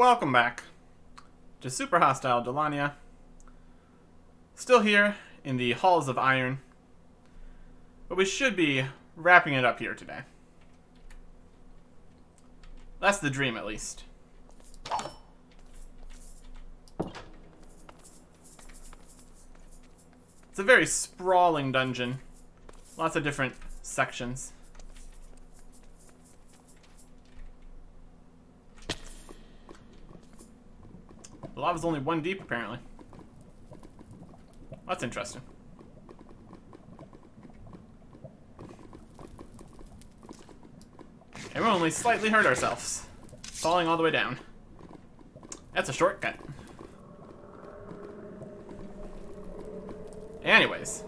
Welcome back to Super Hostile Dalania. Still here in the Halls of Iron, but we should be wrapping it up here today. That's the dream, at least. It's a very sprawling dungeon. Lots of different sections. The lava's only 1 deep, apparently. That's interesting. And we only slightly hurt ourselves, falling all the way down. That's a shortcut. Anyways.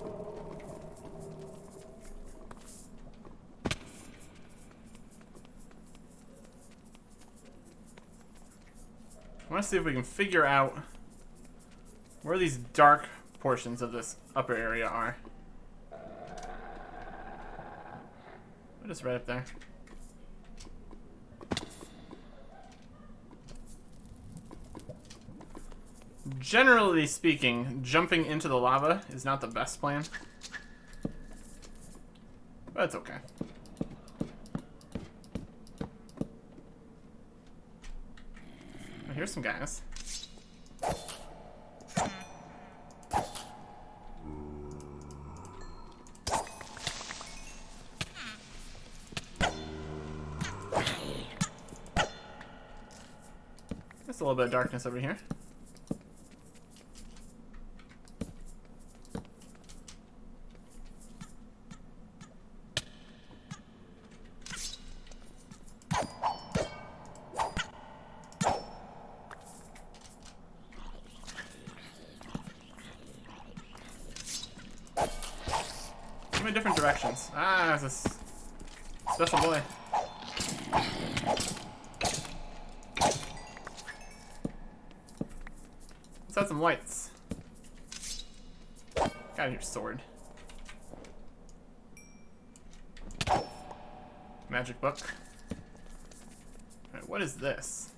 I want to see if we can figure out where these dark portions of this upper area are. What is right up there? Generally speaking, jumping into the lava is not the best plan. But it's okay. Oh, here's some guys. There's a little bit of darkness over here. Different directions. Ah, it's a special boy. Let's add some lights. Got your sword. Magic book. Alright, what is this?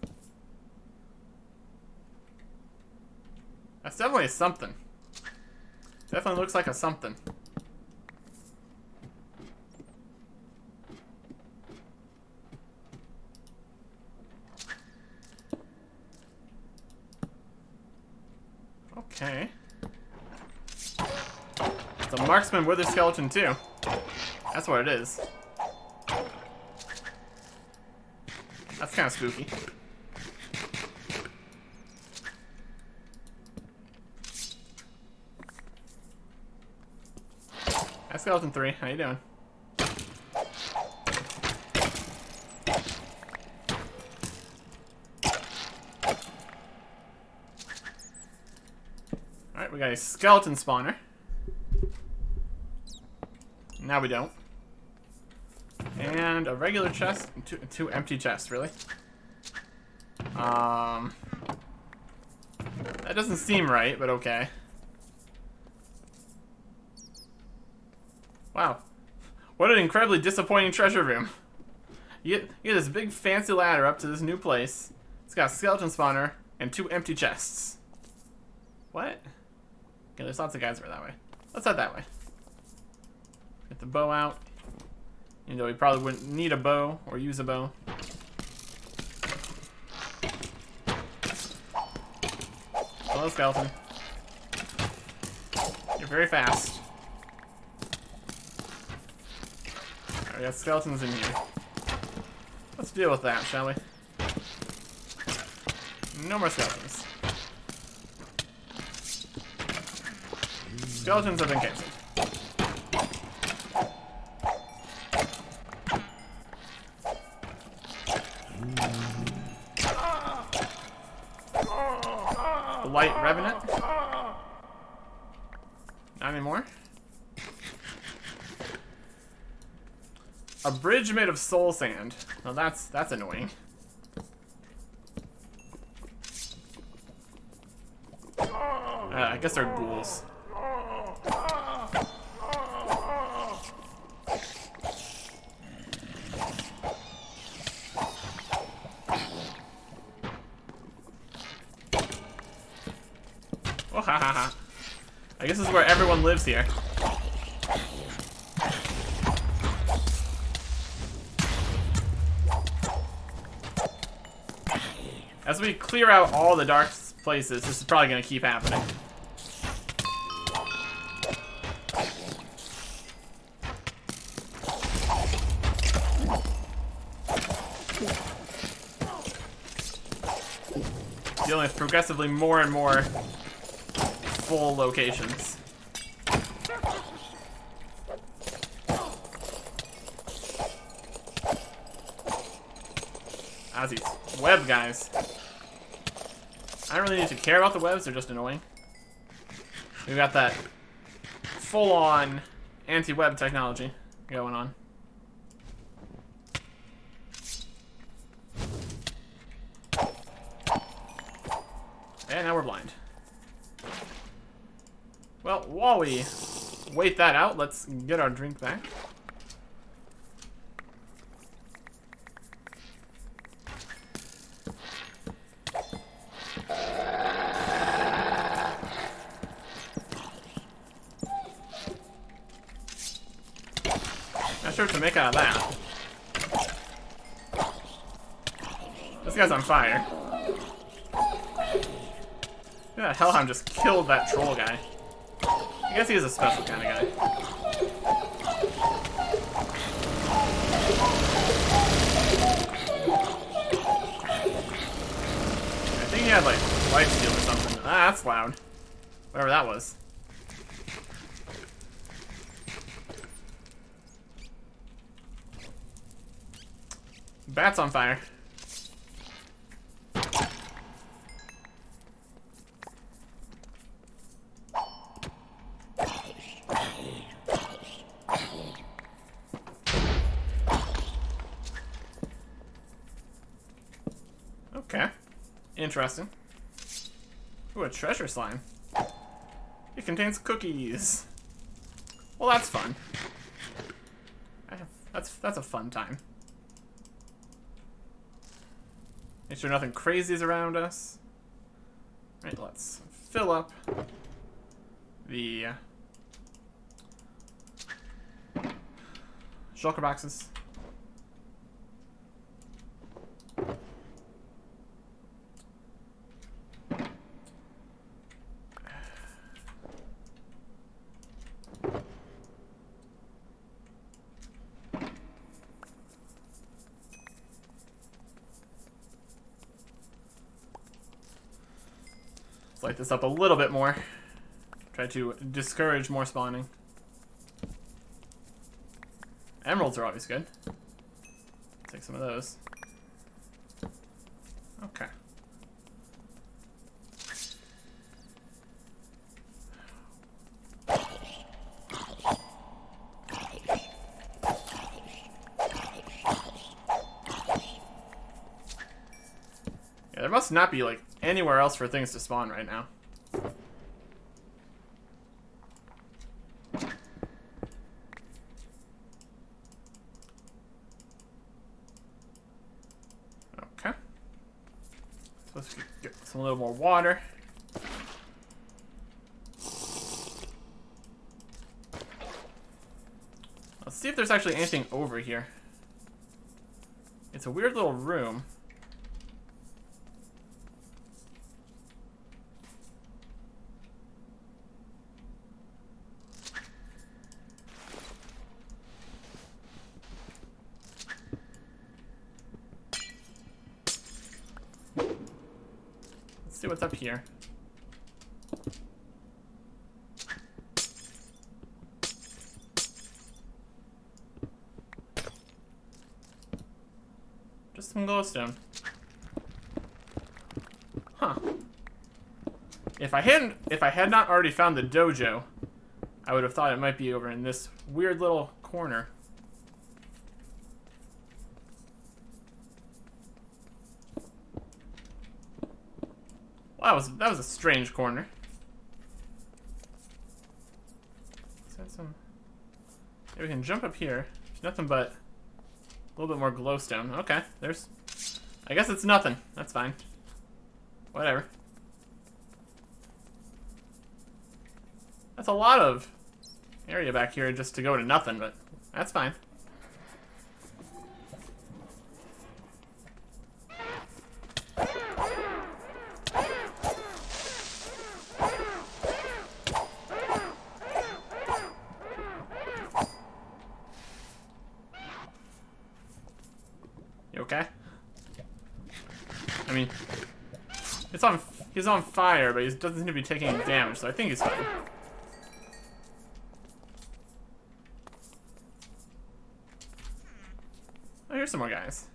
That's definitely a something. Definitely looks like a something. Okay. It's a marksman wither skeleton too. That's what it is. That's kind of spooky. Hi, Skeleton 3. How you doing? Alright, we got a skeleton spawner. Now we don't. And a regular chest, two empty chests, really? That doesn't seem right, but okay. Wow. What an incredibly disappointing treasure room. You get this big fancy ladder up to this new place. It's got a skeleton spawner and 2 empty chests. What? Okay, there's lots of guys over that way. Let's head that way. Get the bow out. You know, we probably wouldn't need a bow or use a bow. Hello, skeleton. You're very fast. Alright, we got skeletons in here. Let's deal with that, shall we? No more skeletons. Skeletons have been cancelled. Light Revenant? Not anymore. A bridge made of soul sand. Well, that's annoying. I guess they're ghouls. Oh, ha ha ha. I guess this is where everyone lives here. As we clear out all the dark places, this is probably going to keep happening. Dealing with progressively more and more full locations. As these web guys. I don't really need to care about the webs, they're just annoying. We've got that full-on anti-web technology going on. And now we're blind. Well, while we wait that out, let's get our drink back. Not sure what to make out of that. This guy's on fire. Yeah, Hellhound just killed that troll guy. I guess he is a special kind of guy. I think he had like lifesteal or something. Ah, that's loud. Whatever that was. Bat's on fire. Okay. Interesting. Ooh, a treasure slime. It contains cookies. Well, that's fun. That's a fun time. Make sure nothing crazy is around us. Right, let's fill up the shulker boxes. Light this up a little bit more. Try to discourage more spawning. Emeralds are always good. Take some of those. Okay. Yeah, there must not be like anywhere else for things to spawn right now. Okay. So let's get some little more water. Let's see if there's actually anything over here. It's a weird little room. See what's up here. Just some glowstone. Huh. If I had not already found the dojo, I would have thought it might be over in this weird little corner. Well, that was a strange corner. Maybe we can jump up here. Nothing but a little bit more glowstone. Okay, there's... I guess it's nothing. That's fine. Whatever. That's a lot of area back here just to go to nothing, but that's fine. You okay? I mean, he's on fire, but he doesn't seem to be taking any damage, so I think he's fine. Oh, here's some more guys.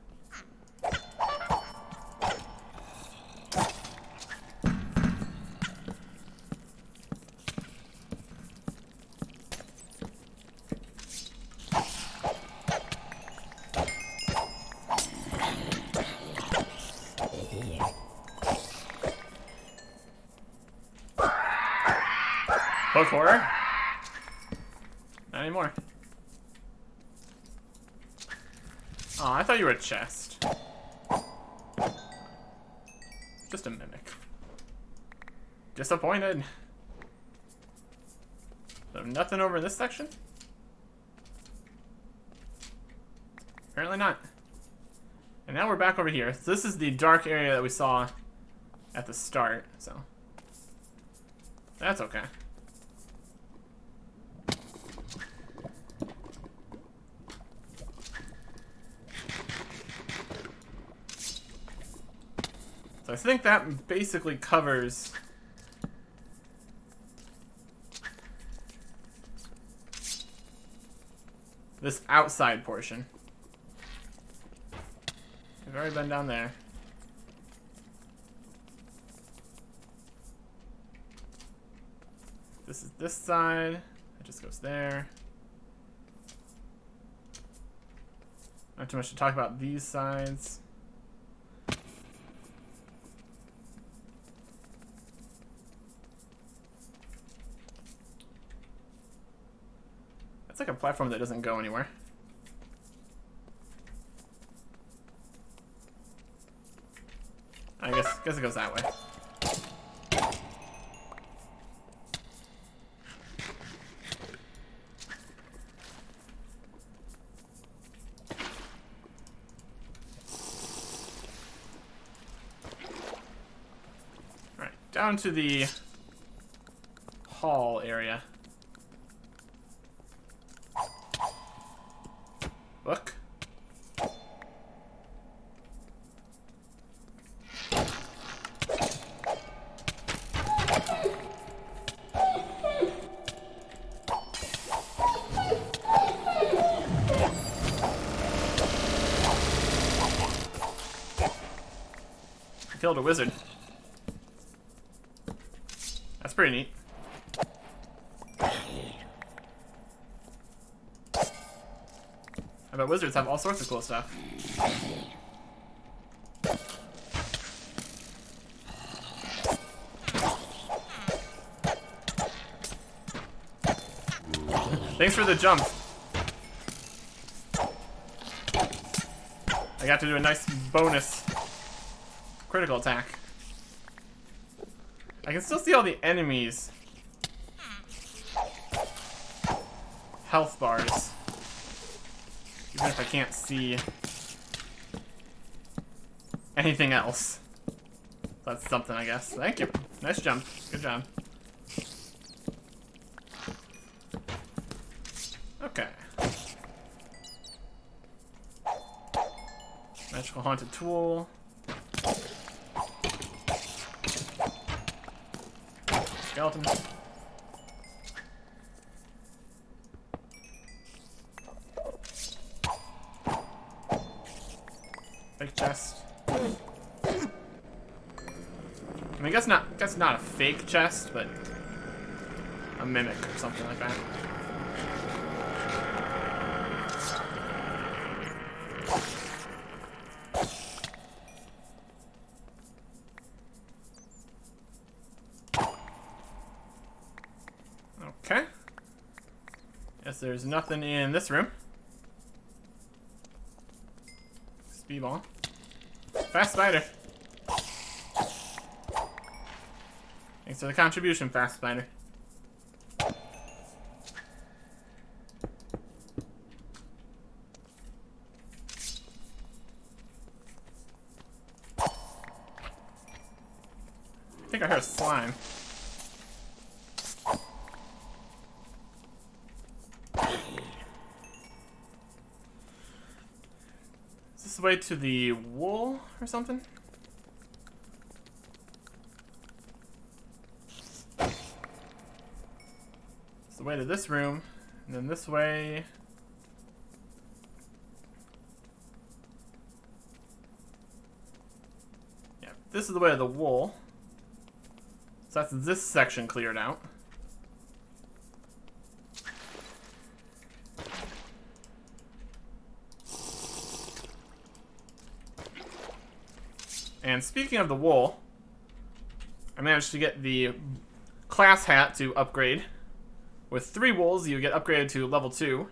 Book horror? Not anymore. Oh, I thought you were a chest. Just a mimic. Disappointed. So nothing over in this section? Apparently not. And now we're back over here. So this is the dark area that we saw at the start, so that's okay. So I think that basically covers this outside portion. We've already been down there. This is this side. It just goes there. Not too much to talk about these sides. It's like a platform that doesn't go anywhere. I guess it goes that way. Alright, down to the hall area. Look. Killed a wizard. That's pretty neat. I bet wizards have all sorts of cool stuff. Thanks for the jump. I got to do a nice bonus critical attack. I can still see all the enemies' health bars. Even if I can't see anything else. That's something, I guess. Thank you. Nice jump. Good job. Okay. Magical haunted tool. Skeleton. Fake chest. I mean, guess not a fake chest, but a mimic or something like that. Okay. Guess there's nothing in this room. Speedball. Fast spider. Thanks for the contribution, Fast Spider. slime. Is this the way to the wool or something? It's the way to this room, and then this way. Yeah, this is the way to the wool. So that's this section cleared out. And speaking of the wool, I managed to get the class hat to upgrade. With 3 wools, you get upgraded to level 2.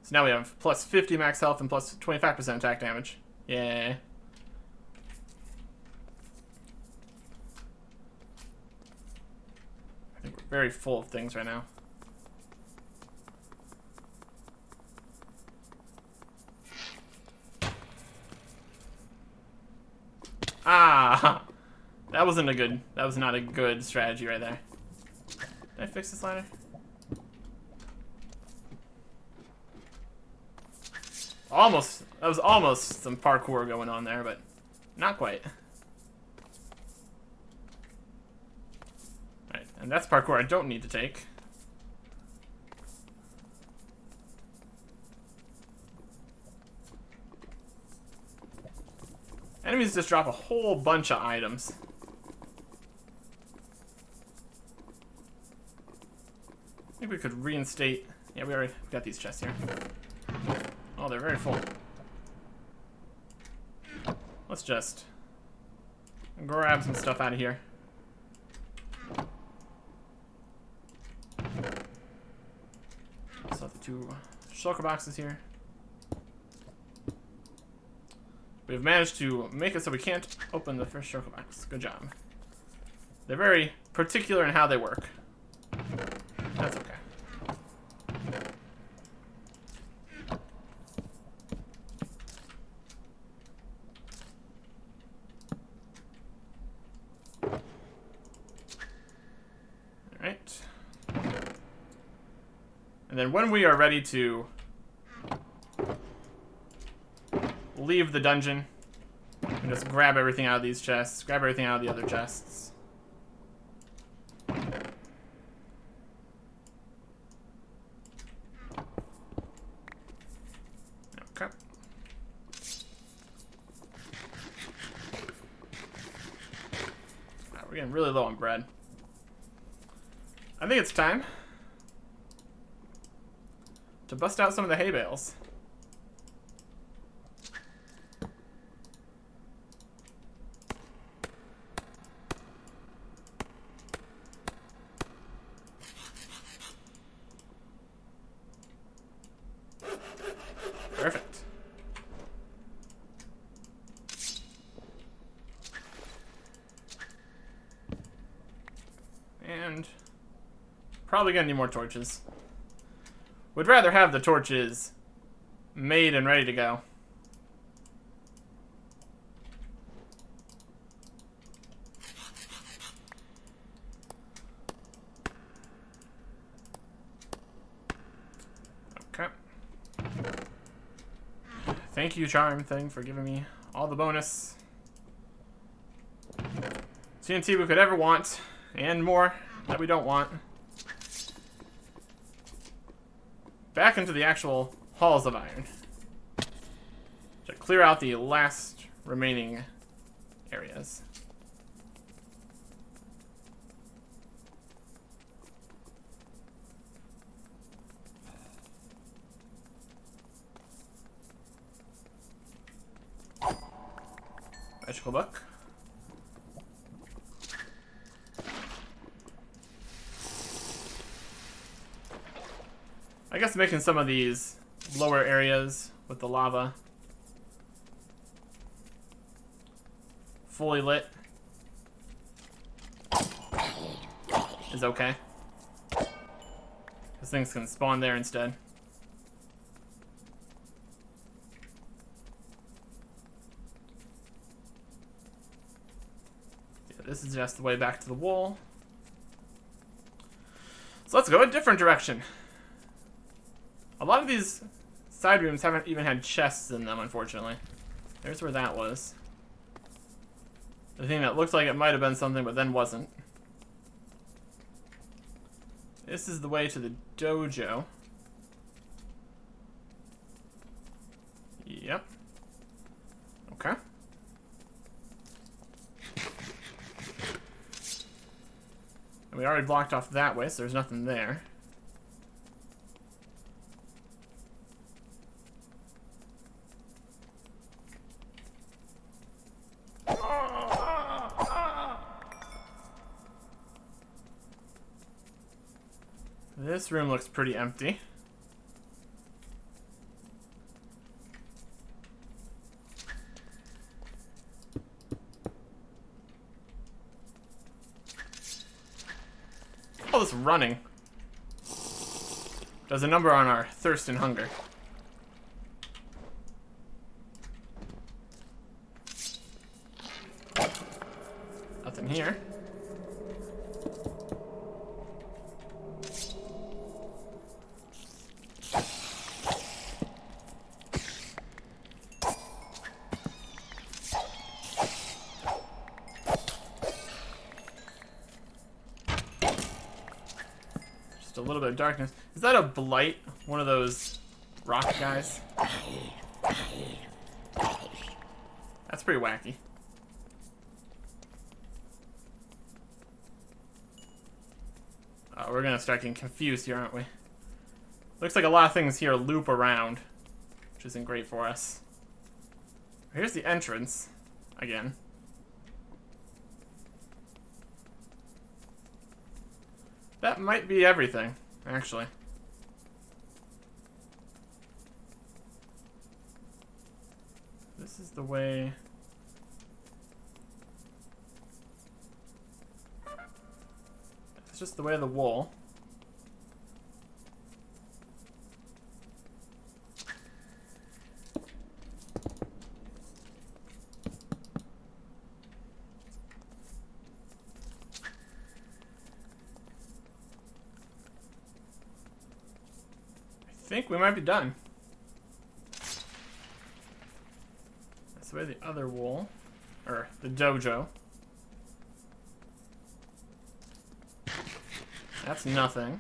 So now we have plus 50 max health and plus 25% attack damage. Yay. I think we're very full of things right now. Ah! That was not a good strategy right there. Did I fix this ladder? Almost. That was almost some parkour going on there, but not quite. Alright, and that's parkour I don't need to take. Enemies just drop a whole bunch of items. I think we could reinstate... Yeah, we already got these chests here. Oh, they're very full. Let's just grab some stuff out of here. So the 2 shulker boxes here. We've managed to make it so we can't open the first shulker box. Good job. They're very particular in how they work. That's okay. Alright. And then when we are ready to leave the dungeon, and just grab everything out of these chests, grab everything out of the other chests. Okay. Right, we're getting really low on bread. I think it's time to bust out some of the hay bales. Perfect. And probably gonna need more torches. Would rather have the torches made and ready to go. Okay. Thank you, Charm thing, for giving me all the bonus TNT we could ever want, and more that we don't want. Back into the actual halls of iron to clear out the last remaining areas. Magical book. I guess making some of these lower areas with the lava fully lit is okay. Because things can spawn there instead. Yeah, this is just the way back to the wall. So let's go a different direction. A lot of these side rooms haven't even had chests in them, unfortunately. There's where that was. The thing that looked like it might have been something, but then wasn't. This is the way to the dojo. Yep. Okay. And we already blocked off that way, so there's nothing there. This room looks pretty empty. All this running does a number on our thirst and hunger. Nothing here. A little bit of darkness. Is that a blight? One of those rock guys? That's pretty wacky. Oh, we're gonna start getting confused here, aren't we? Looks like a lot of things here loop around, which isn't great for us. Here's the entrance again. That might be everything, actually. This is the way... It's just the way of the wool. I think we might be done. That's the way the other wool, or the dojo. That's nothing.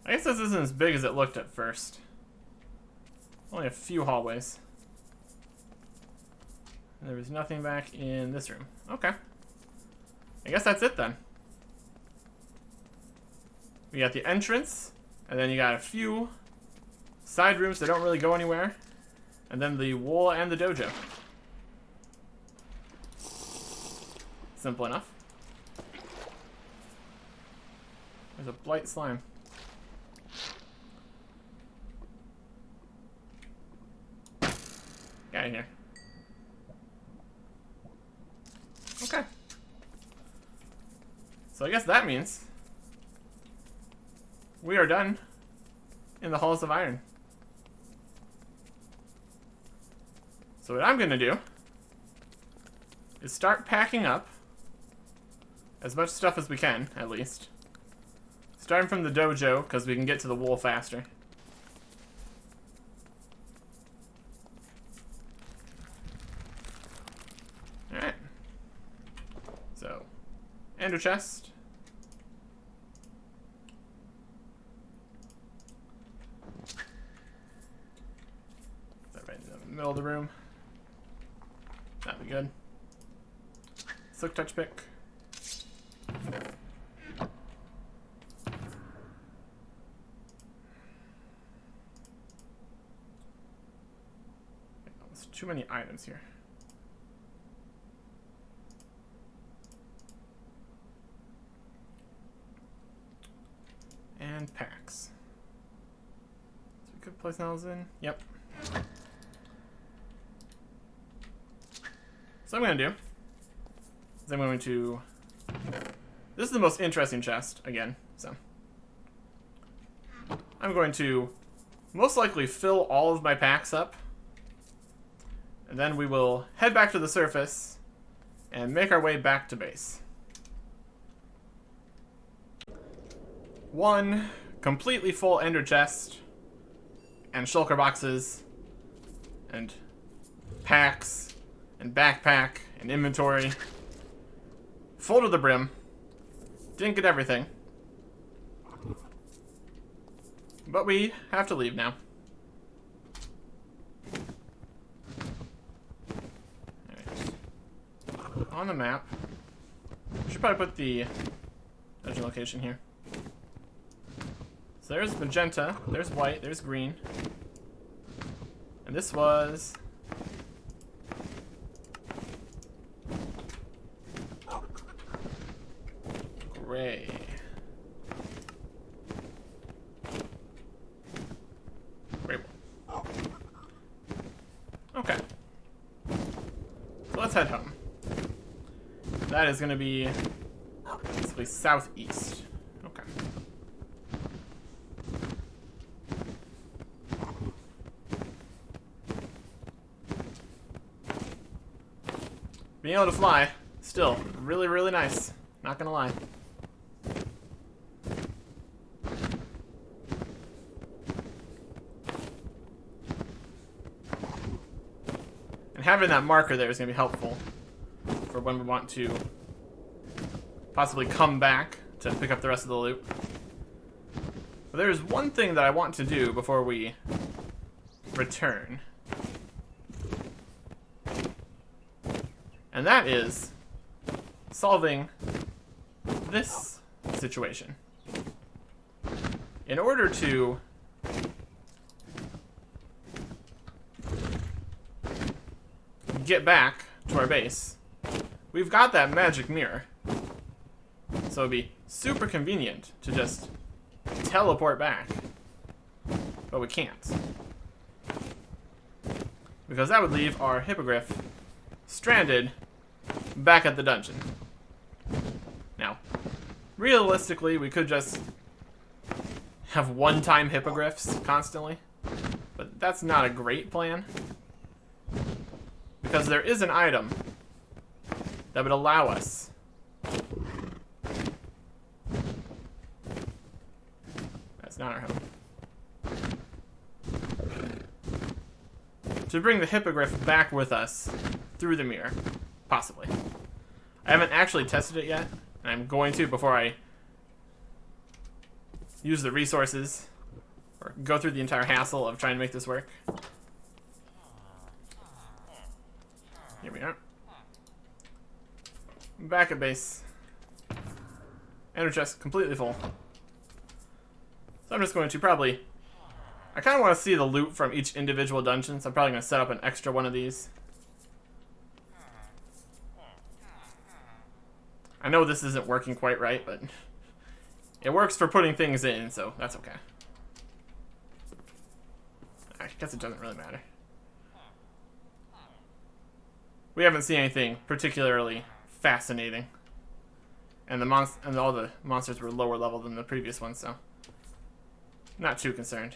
I guess this isn't as big as it looked at first. Only a few hallways. There was nothing back in this room. Okay. I guess that's it then. We got the entrance, and then you got a few side rooms that don't really go anywhere, and then the wool and the dojo. Simple enough. There's a blight slime. Get out of here. Okay. So I guess that means we are done in the Halls of Iron. So what I'm going to do is start packing up as much stuff as we can, at least. Starting from the dojo, because we can get to the wool faster. Alright. So, ender chest. Put that right in the middle of the room. That'd be good. Silk touch pick. There's too many items here. And packs. So we could place those in. Yep. So I'm going to do is I'm going to... This is the most interesting chest, again, so. I'm going to most likely fill all of my packs up. And then we will head back to the surface and make our way back to base. One completely full ender chest and shulker boxes and packs and backpack and inventory. Full to the brim. Didn't get everything. But we have to leave now. Alright. On the map. We should probably put the dungeon location here. So there's magenta, there's white, there's green. And this was... gray. Gray one. Okay. So let's head home. That is going to be basically southeast. Okay. Being able to fly, still really, really nice. Not gonna lie. And having that marker there is gonna be helpful for when we want to possibly come back to pick up the rest of the loot. But there's one thing that I want to do before we return. And that is solving this situation. In order to get back to our base, we've got that magic mirror. So it'd be super convenient to just teleport back. But we can't. Because that would leave our hippogriff stranded back at the dungeon. Now, realistically, we could just have one-time hippogriffs constantly, but that's not a great plan, because there is an item that would allow us that's not our home to bring the hippogriff back with us through the mirror, possibly. I haven't actually tested it yet, and I'm going to before I use the resources or go through the entire hassle of trying to make this work. Here we are. Back at base. Ender chest completely full. So I'm just going to probably... I kind of want to see the loot from each individual dungeon, so I'm probably going to set up an extra one of these. I know this isn't working quite right, but it works for putting things in, so that's okay. I guess it doesn't really matter. We haven't seen anything particularly fascinating. And all the monsters were lower level than the previous ones, so not too concerned.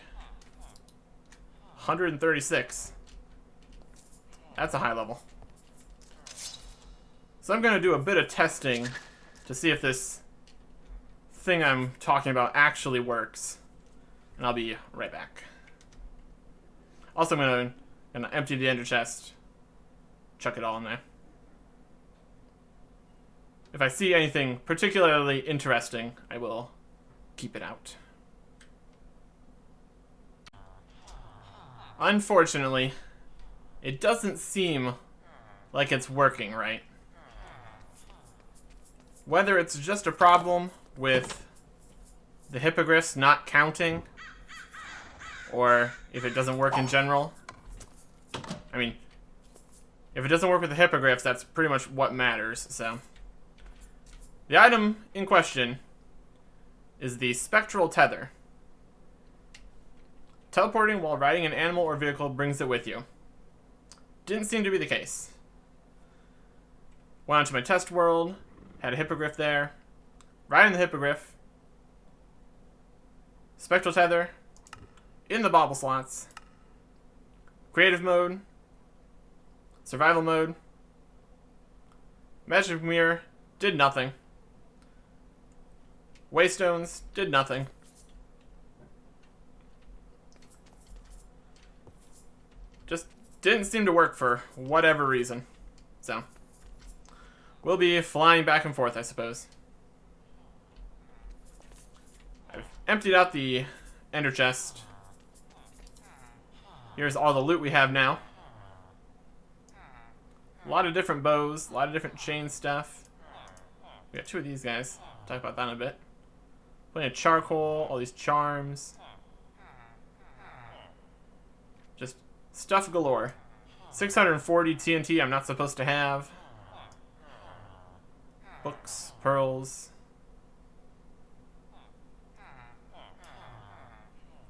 136. That's a high level. So I'm going to do a bit of testing to see if this thing I'm talking about actually works. And I'll be right back. Also, I'm going to empty the ender chest. Chuck it all in there. If I see anything particularly interesting, I will keep it out. Unfortunately, it doesn't seem like it's working right. Whether it's just a problem with the hippogriffs not counting, or if it doesn't work in general. I mean, if it doesn't work with the hippogriffs, that's pretty much what matters, so. The item in question is the spectral tether. Teleporting while riding an animal or vehicle brings it with you. Didn't seem to be the case. Went onto my test world, had a hippogriff there, riding the hippogriff, spectral tether, in the bauble slots, creative mode, Survival mode. Magic mirror did nothing. Waystones did nothing. Just didn't seem to work for whatever reason. So, we'll be flying back and forth, I suppose. I've emptied out the ender chest. Here's all the loot we have now. A lot of different bows, a lot of different chain stuff. We got 2 of these guys. Talk about that in a bit. Plenty of charcoal, all these charms. Just stuff galore. 640 TNT I'm not supposed to have. Books, pearls.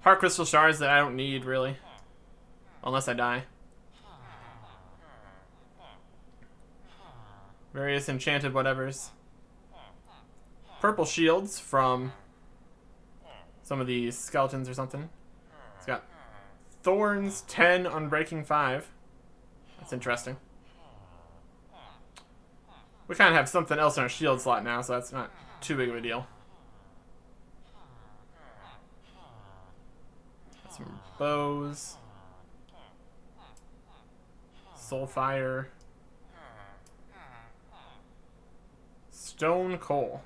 Heart crystal shards that I don't need, really. Unless I die. Various enchanted whatevers. Purple shields from some of these skeletons or something. It's got thorns 10, unbreaking 5. That's interesting. We kind of have something else in our shield slot now, so that's not too big of a deal. Some bows. Soulfire. Stone coal.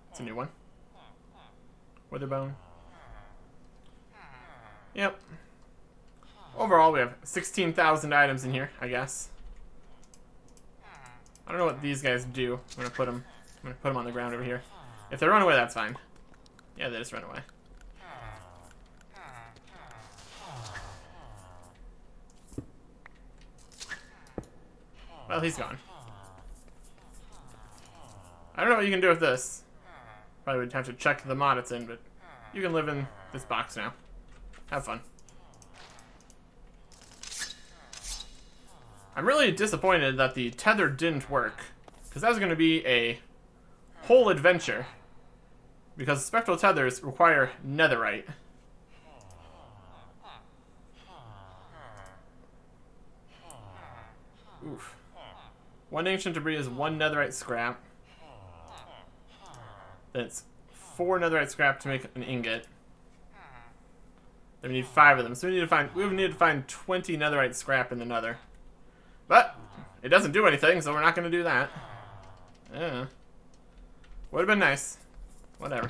It's a new one. Witherbone. Yep. Overall, we have 16,000 items in here, I guess. I don't know what these guys do. I'm gonna put them on the ground over here. If they run away, that's fine. Yeah, they just run away. Well, he's gone. I don't know what you can do with this. Probably would have to check the mod it's in, but you can live in this box now. Have fun. I'm really disappointed that the tether didn't work, because that was going to be a whole adventure. Because spectral tethers require netherite. Oof. 1 ancient debris is 1 netherite scrap. Then it's 4 netherite scrap to make an ingot. Then we need 5 of them. So we would need to find 20 netherite scrap in the nether. But it doesn't do anything, so we're not going to do that. Yeah. Would have been nice. Whatever.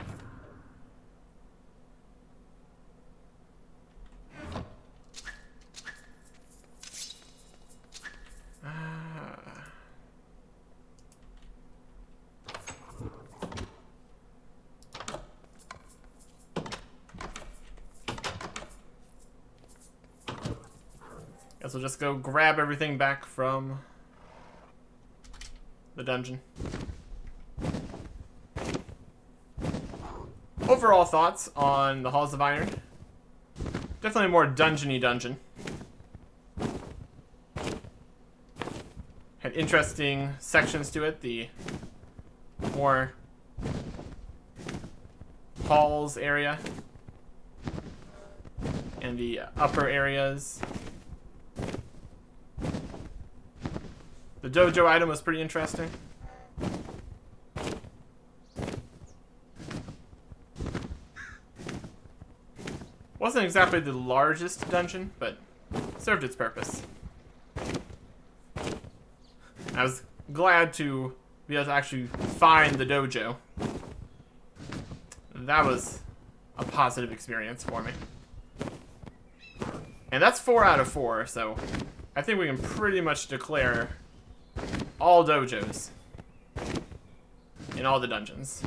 Guess we'll just go grab everything back from the dungeon. Overall thoughts on the Halls of Iron. Definitely a more dungeony dungeon. Had interesting sections to it. The more halls area and the upper areas. The dojo item was pretty interesting. Wasn't exactly the largest dungeon, but served its purpose. I was glad to be able to actually find the dojo. That was a positive experience for me. And that's 4 out of 4, so I think we can pretty much declare all dojos in all the dungeons.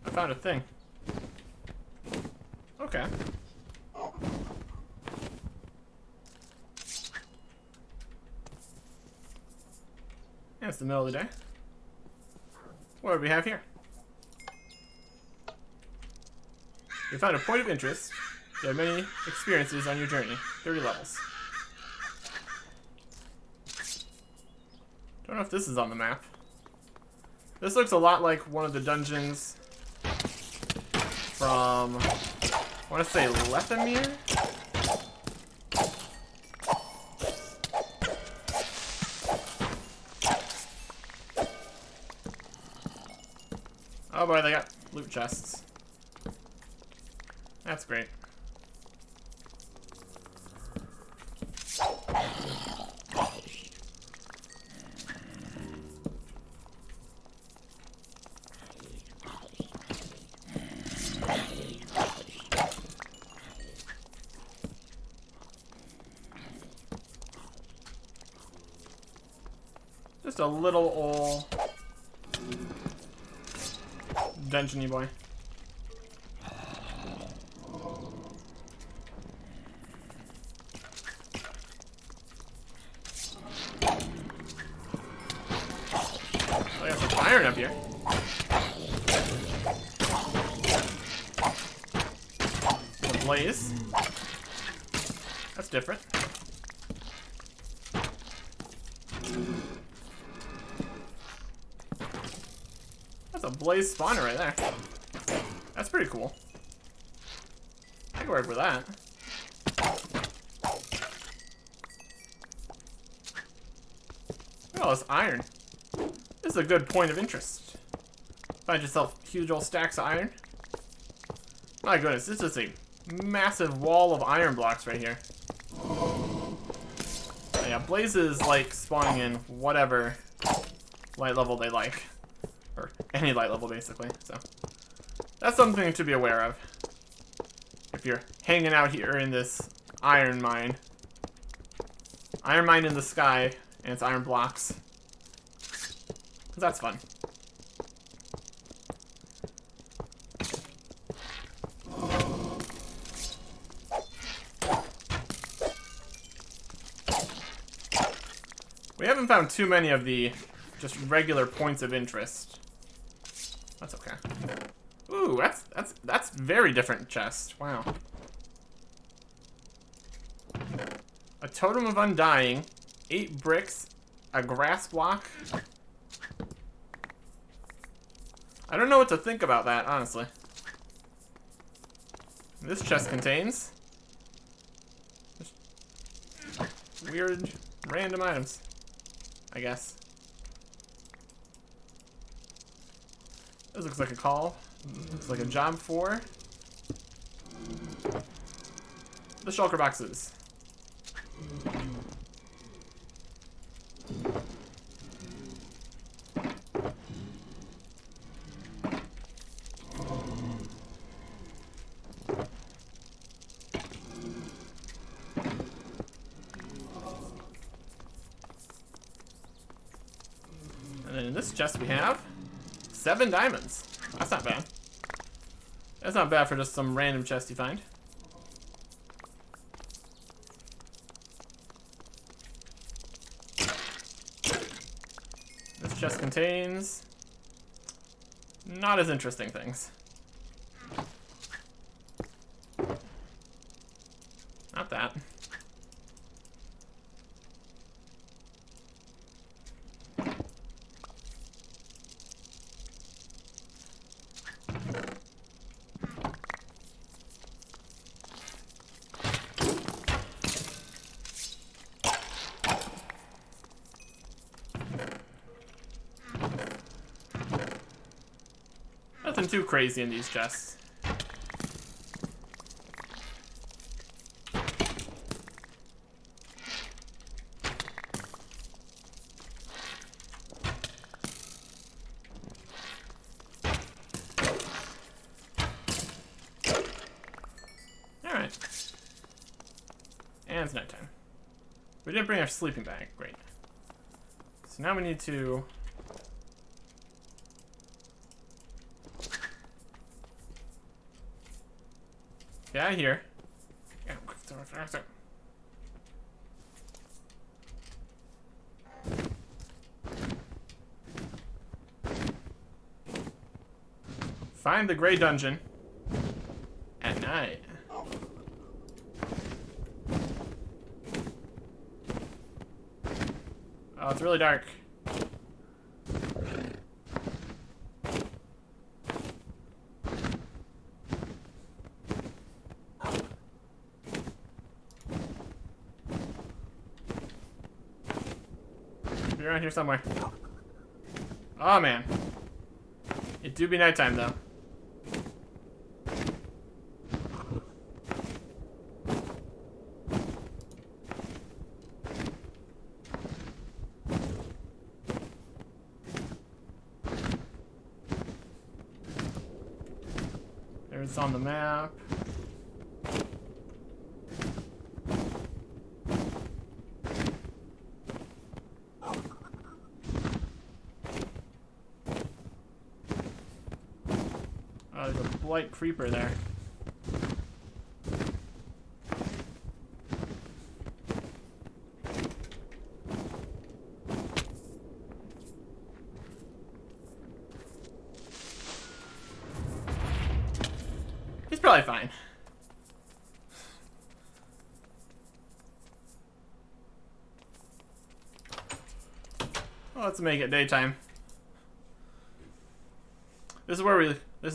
I found a thing. Okay. Yeah, it's the middle of the day. What do we have here? We found a point of interest You have many experiences on your journey. 30 levels. Don't know if this is on the map. This looks a lot like one of the dungeons from, I want to say, Lethamyr? Oh boy, they got loot chests. That's great. Just a little old dungeony boy. I got some iron up here. A blaze. That's different. That's a blaze spawner right there. That's pretty cool. I can work with that. Look at all this iron. This is a good point of interest. Find yourself huge old stacks of iron. My goodness, this is a massive wall of iron blocks right here. Yeah, blazes like spawning in whatever light level they like. Or any light level, basically. So that's something to be aware of. If you're hanging out here in this iron mine. Iron mine in the sky, and it's iron blocks. 'Cause that's fun. We haven't found too many of the just regular points of interest. That's okay. Ooh, that's very different chest. Wow. A totem of undying, 8 bricks, a grass block. I don't know what to think about that, honestly. This chest contains just weird, random items, I guess. This looks like a call. Looks like a job for the shulker boxes. And then in this chest we have 7 diamonds. That's not bad. That's not bad for just some random chest you find. This chest contains not as interesting things. Not that. Nothing too crazy in these chests. Alright. And it's nighttime. We didn't bring our sleeping bag. Great. So now we need to get out of here. Yeah, find the gray dungeon at night. Oh, it's really dark. Be around here somewhere. Oh man. It do be nighttime though. There's on the map. Oh, there's a blight creeper there. He's probably fine. Well, let's make it daytime. This is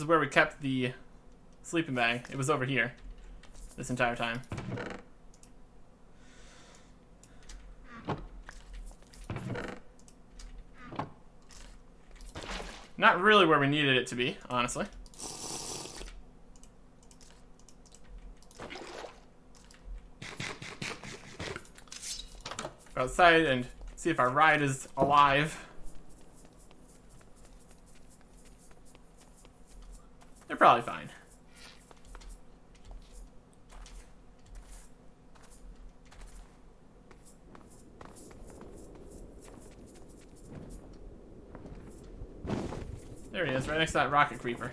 where we kept the sleeping bag. It was over here this entire time. Not really where we needed it to be, honestly. Go outside and see if our ride is alive. They're probably fine. There he is, right next to that rocket creeper.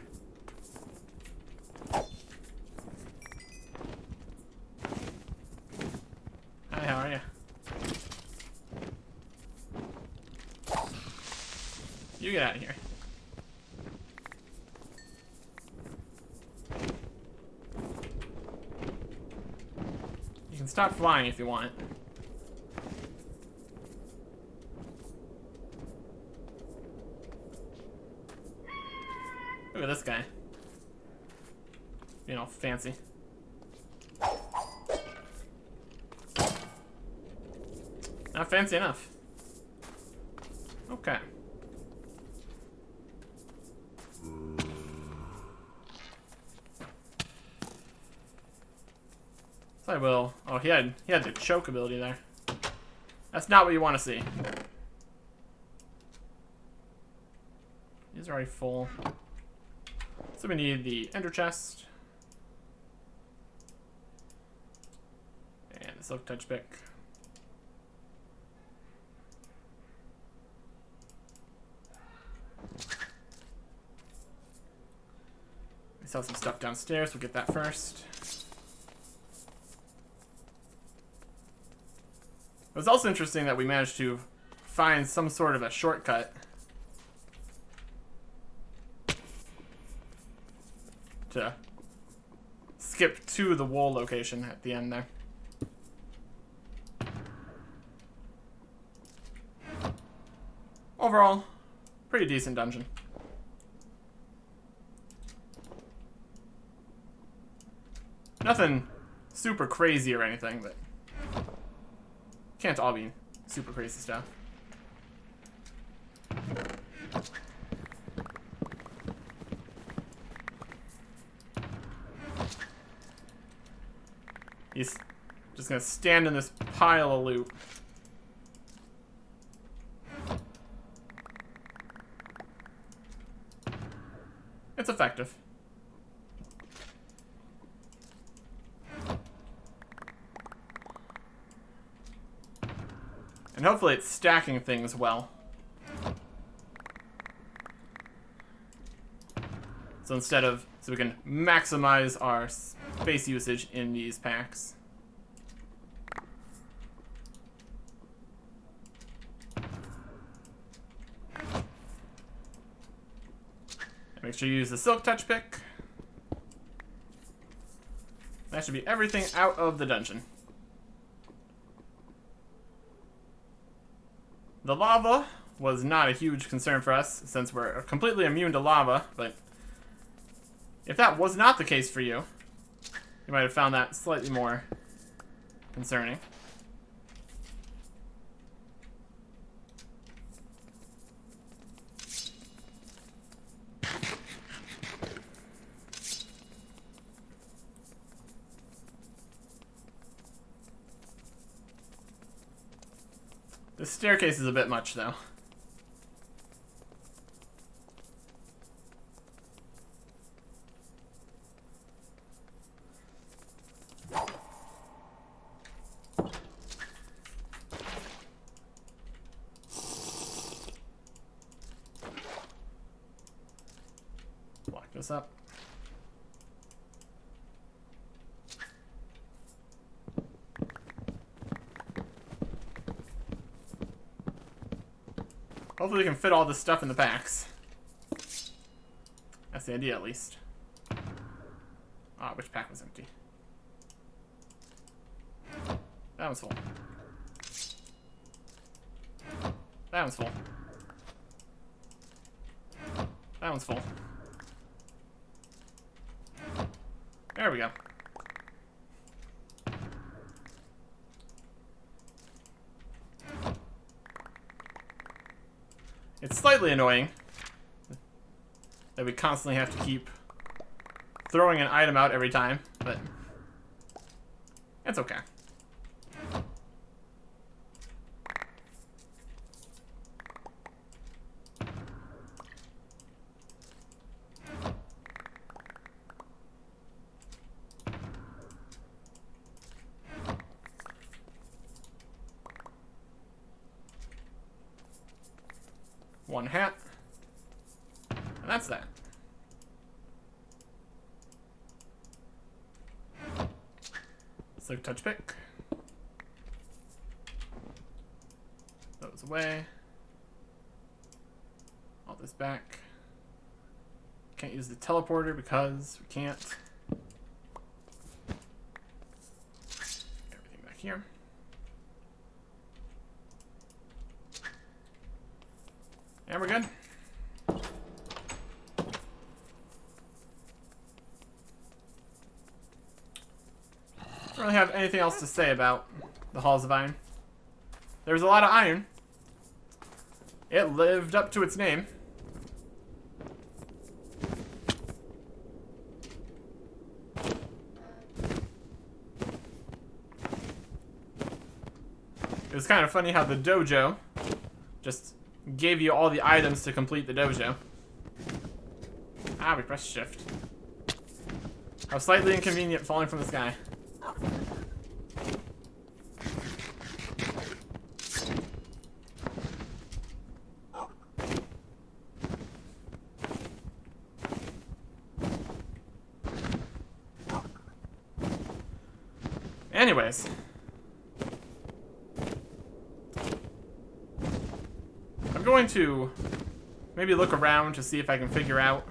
Hi, how are you? You get out of here. You can stop flying if you want. Look at this guy. You know, fancy. Not fancy enough. Okay. So I will. Oh, he had the choke ability there. That's not what you want to see. He's already full. So we need the ender chest. And the silk touch pick. We saw some stuff downstairs. We'll get that first. It was also interesting that we managed to find some sort of a shortcut to skip to the wool location at the end there. Overall, pretty decent dungeon. Nothing super crazy or anything, but can't all be super crazy stuff. He's just gonna stand in this pile of loot. It's effective. And hopefully it's stacking things well. So we can maximize our space usage in these packs. Make sure you use the silk touch pick. That should be everything out of the dungeon. The lava was not a huge concern for us, since we're completely immune to lava, but if that was not the case for you, you might have found that slightly more concerning. This staircase is a bit much, though. Block this up. Hopefully we can fit all this stuff in the packs. That's the idea, at least. Ah, which pack was empty? That one's full. That one's full. That one's full. There we go. It's slightly annoying that we constantly have to keep throwing an item out every time, but it's okay. One hat. And that's that. So touch pick. Those away. All this back. Can't use the teleporter because we can't. Everything back here. And we're good. Don't really have anything else to say about the Halls of Iron. There was a lot of iron. It lived up to its name. It was kind of funny how the dojo just gave you all the items to complete the dojo. Ah, we pressed shift. How slightly inconvenient falling from the sky. Anyways. I'm going to maybe look around to see if I can figure out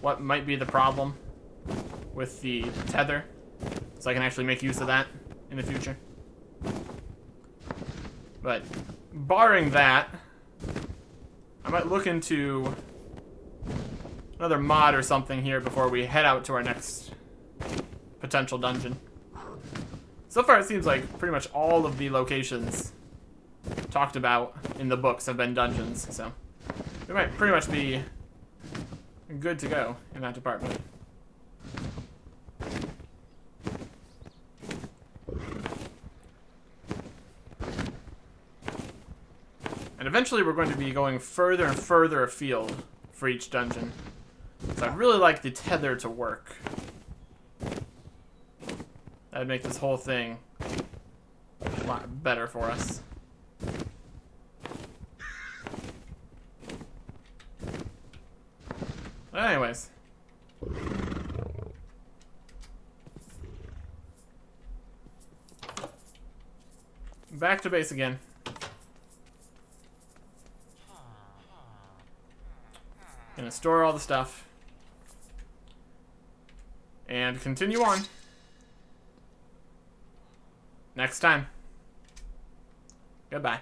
what might be the problem with the tether, so I can actually make use of that in the future. But barring that, I might look into another mod or something here before we head out to our next potential dungeon. So far it seems like pretty much all of the locations talked about in the books have been dungeons, so we might pretty much be good to go in that department. And eventually we're going to be going further and further afield for each dungeon. So I'd really like the tether to work. That'd make this whole thing a lot better for us. But anyways. Back to base again. Gonna store all the stuff. And continue on. Next time. Goodbye.